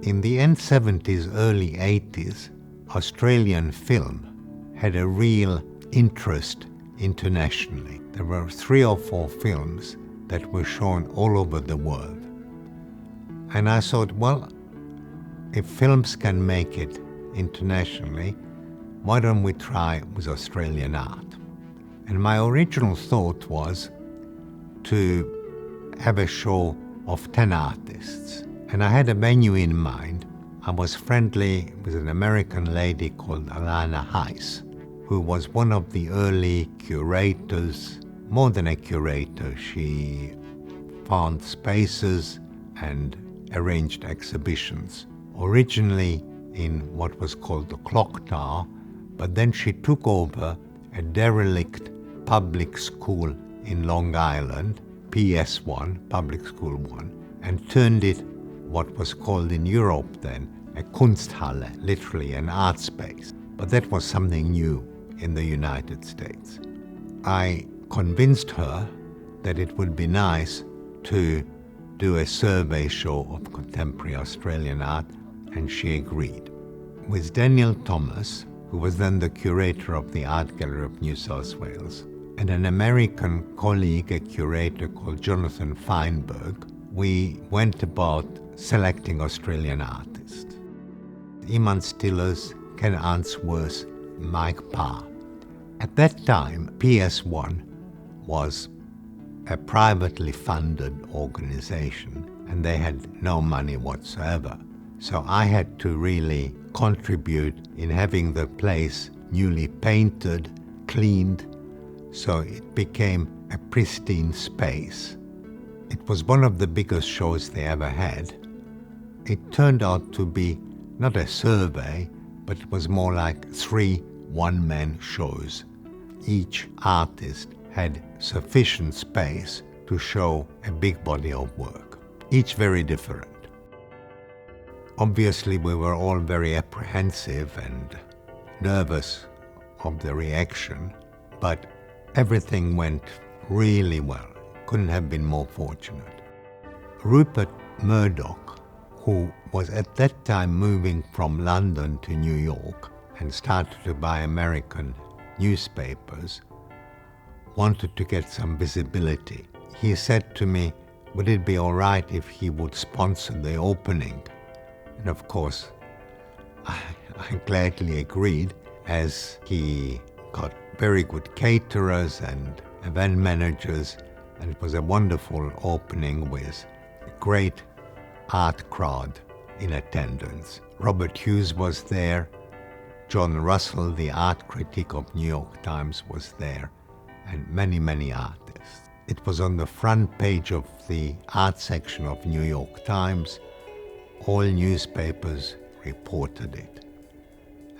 In the end 70s, early 80s, Australian film had a real interest internationally. There were 3 or 4 films that were shown all over the world. And I thought, well, if films can make it internationally, why don't we try with Australian art? And my original thought was to have a show of 10 artists. And I had a venue in mind. I was friendly with an American lady called Alana Heiss, who was one of the early curators. More than a curator, she found spaces and arranged exhibitions, originally in what was called the Clock Tower, but then she took over a derelict public school in Long Island, PS1, Public School 1, and turned it what was called in Europe then a Kunsthalle, literally an art space. But that was something new in the United States. I convinced her that it would be nice to do a survey show of contemporary Australian art, and she agreed. With Daniel Thomas, who was then the curator of the Art Gallery of New South Wales, and an American colleague, a curator called Jonathan Feinberg, we went about selecting Australian artists. Imants Tillers, Ken Unsworth, Mike Parr. At that time, PS1 was a privately funded organization, and they had no money whatsoever. So I had to really contribute in having the place newly painted, cleaned, so it became a pristine space. It was one of the biggest shows they ever had. It turned out to be not a survey, but it was more like 3 one-man shows. Each artist had sufficient space to show a big body of work, each very different. Obviously, we were all very apprehensive and nervous of the reaction, but everything went really well. Couldn't have been more fortunate. Rupert Murdoch, who was at that time moving from London to New York and started to buy American newspapers, wanted to get some visibility. He said to me, would it be all right if he would sponsor the opening? And of course, I gladly agreed, as he got very good caterers and event managers, and it was a wonderful opening with a great art crowd in attendance. Robert Hughes was there, John Russell, the art critic of New York Times, was there, and many, many artists. It was on the front page of the art section of New York Times. All newspapers reported it.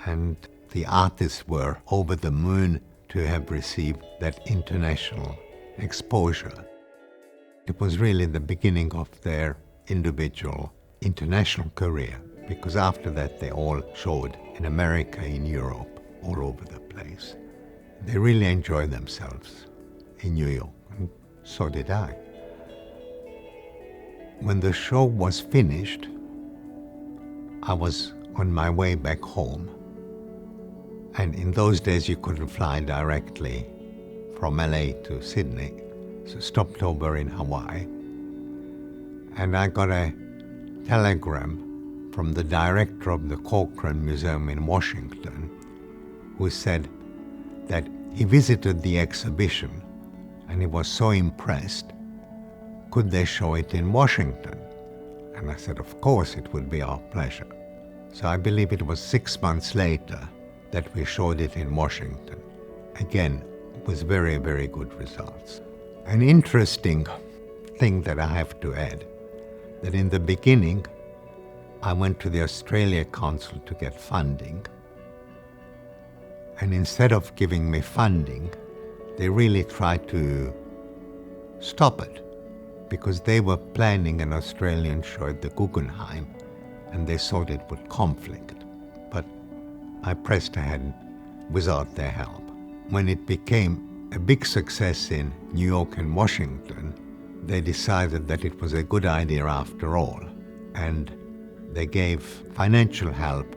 And the artists were over the moon to have received that international exposure. It was really the beginning of their individual international career, because after that they all showed in America, in Europe, all over the place. They really enjoyed themselves in New York, and so did I. When the show was finished, I was on my way back home. And in those days you couldn't fly directly from LA to Sydney, so stopped over in Hawaii. And I got a telegram from the director of the Cochrane Museum in Washington, who said that he visited the exhibition and he was so impressed, could they show it in Washington? And I said, of course, it would be our pleasure. So I believe it was 6 months later that we showed it in Washington. Again, with very, very good results. An interesting thing that I have to add, that in the beginning, I went to the Australia Council to get funding. And instead of giving me funding, they really tried to stop it, because they were planning an Australian show at the Guggenheim, and they thought it would conflict. But I pressed ahead without their help. When it became a big success in New York and Washington, they decided that it was a good idea after all. And They gave financial help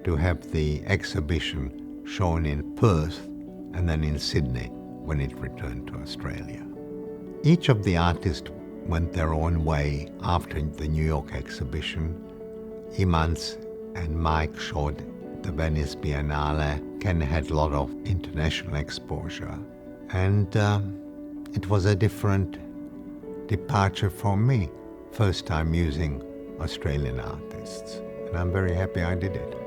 to have the exhibition shown in Perth and then in Sydney when it returned to Australia. Each of the artists went their own way after the New York exhibition. Imants and Mike showed the Venice Biennale. Ken had a lot of international exposure. And it was a different departure from me. First time using Australian artists. And I'm very happy I did it.